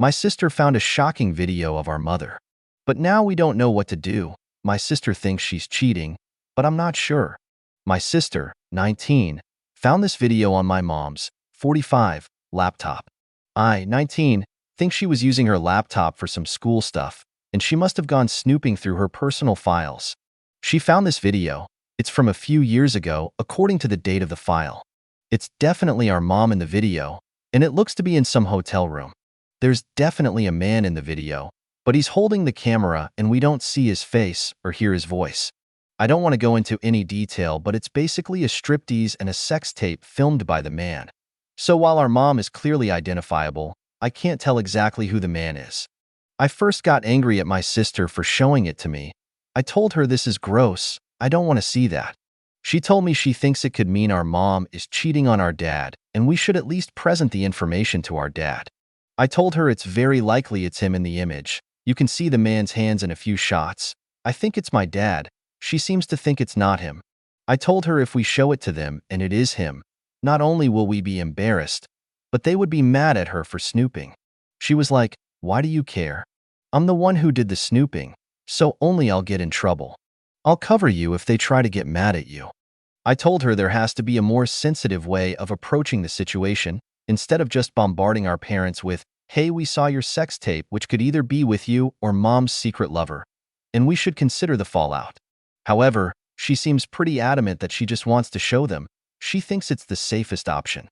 My sister found a shocking video of our mother. But now we don't know what to do. My sister thinks she's cheating, but I'm not sure. My sister, 19, found this video on my mom's, 45, laptop. I, 19, think she was using her laptop for some school stuff, and she must have gone snooping through her personal files. She found this video. It's from a few years ago, according to the date of the file. It's definitely our mom in the video, and it looks to be in some hotel room. There's definitely a man in the video, but he's holding the camera and we don't see his face or hear his voice. I don't want to go into any detail, but it's basically a striptease and a sex tape filmed by the man. So while our mom is clearly identifiable, I can't tell exactly who the man is. I first got angry at my sister for showing it to me. I told her this is gross, I don't want to see that. She told me she thinks it could mean our mom is cheating on our dad and we should at least present the information to our dad. I told her it's very likely it's him in the image. You can see the man's hands in a few shots. I think it's my dad. She seems to think it's not him. I told her if we show it to them and it is him, not only will we be embarrassed, but they would be mad at her for snooping. She was like, "Why do you care? I'm the one who did the snooping, so only I'll get in trouble. I'll cover you if they try to get mad at you." I told her there has to be a more sensitive way of approaching the situation, instead of just bombarding our parents with, "Hey, we saw your sex tape," which could either be with you or mom's secret lover, and we should consider the fallout. However, she seems pretty adamant that she just wants to show them. She thinks it's the safest option.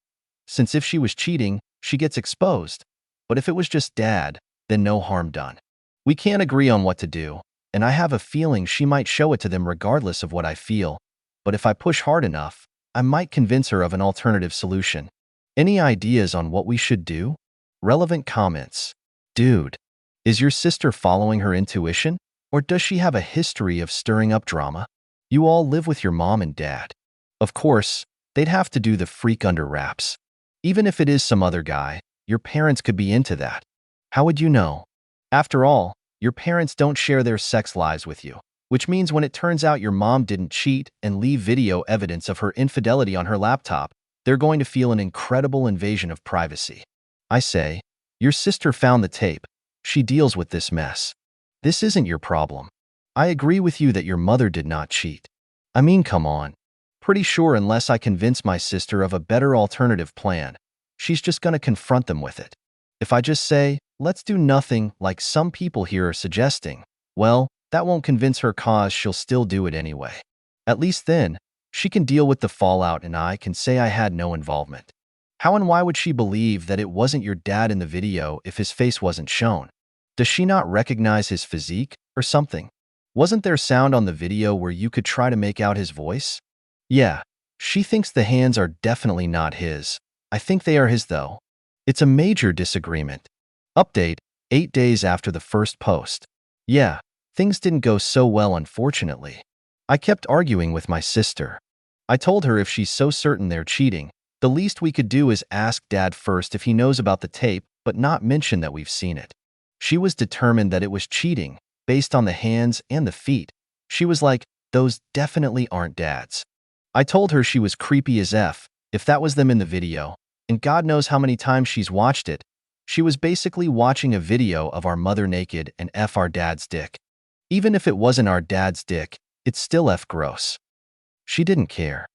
Since if she was cheating, she gets exposed. But if it was just dad, then no harm done. We can't agree on what to do, and I have a feeling she might show it to them regardless of what I feel. But if I push hard enough, I might convince her of an alternative solution. Any ideas on what we should do? Relevant comments. Dude, is your sister following her intuition? Or does she have a history of stirring up drama? You all live with your mom and dad. Of course, they'd have to do the freak under wraps. Even if it is some other guy, your parents could be into that. How would you know? After all, your parents don't share their sex lives with you, which means when it turns out your mom didn't cheat and leave video evidence of her infidelity on her laptop, they're going to feel an incredible invasion of privacy. I say, your sister found the tape. She deals with this mess. This isn't your problem. I agree with you that your mother did not cheat. I mean, come on. Pretty sure unless I convince my sister of a better alternative plan, she's just gonna confront them with it. If I just say, let's do nothing like some people here are suggesting, well, that won't convince her cause she'll still do it anyway. At least then, she can deal with the fallout and I can say I had no involvement. How and why would she believe that it wasn't your dad in the video if his face wasn't shown? Does she not recognize his physique or something? Wasn't there sound on the video where you could try to make out his voice? Yeah, she thinks the hands are definitely not his. I think they are his though. It's a major disagreement. Update, 8 days after the first post. Yeah, things didn't go so well unfortunately. I kept arguing with my sister. I told her if she's so certain they're cheating, the least we could do is ask dad first if he knows about the tape, but not mention that we've seen it. She was determined that it was cheating, based on the hands and the feet. She was like, those definitely aren't dad's. I told her she was creepy as F, if that was them in the video, and God knows how many times she's watched it. She was basically watching a video of our mother naked and F our dad's dick. Even if it wasn't our dad's dick, it's still F gross. She didn't care.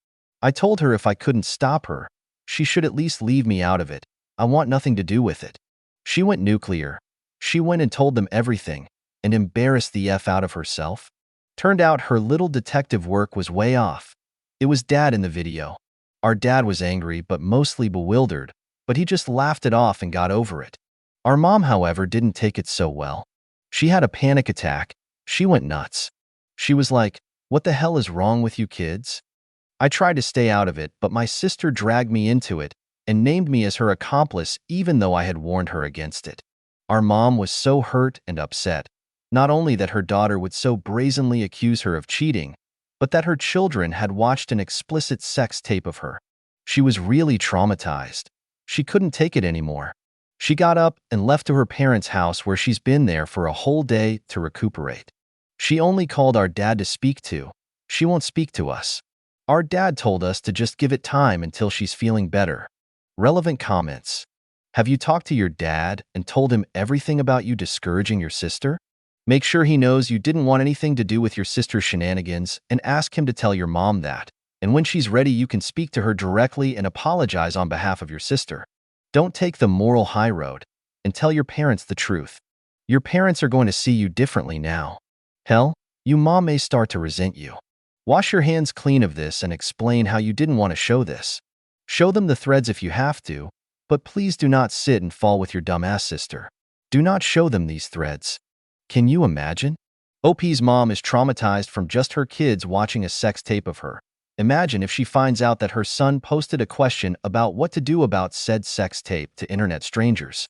I told her if I couldn't stop her, she should at least leave me out of it. I want nothing to do with it. She went nuclear. She went and told them everything and embarrassed the F out of herself. Turned out her little detective work was way off. It was dad in the video. Our dad was angry but mostly bewildered, but he just laughed it off and got over it. Our mom, however, didn't take it so well. She had a panic attack. She went nuts. She was like, "What the hell is wrong with you kids?" I tried to stay out of it, but my sister dragged me into it and named me as her accomplice even though I had warned her against it. Our mom was so hurt and upset, not only that her daughter would so brazenly accuse her of cheating, but that her children had watched an explicit sex tape of her. She was really traumatized. She couldn't take it anymore. She got up and left to her parents' house where she's been there for a whole day to recuperate. She only called our dad to speak to. She won't speak to us. Our dad told us to just give it time until she's feeling better. Relevant comments. Have you talked to your dad and told him everything about you discouraging your sister? Make sure he knows you didn't want anything to do with your sister's shenanigans and ask him to tell your mom that. And when she's ready, you can speak to her directly and apologize on behalf of your sister. Don't take the moral high road and tell your parents the truth. Your parents are going to see you differently now. Hell, your mom may start to resent you. Wash your hands clean of this and explain how you didn't want to show this. Show them the threads if you have to, but please do not sit and fall with your dumbass sister. Do not show them these threads. Can you imagine? OP's mom is traumatized from just her kids watching a sex tape of her. Imagine if she finds out that her son posted a question about what to do about said sex tape to internet strangers.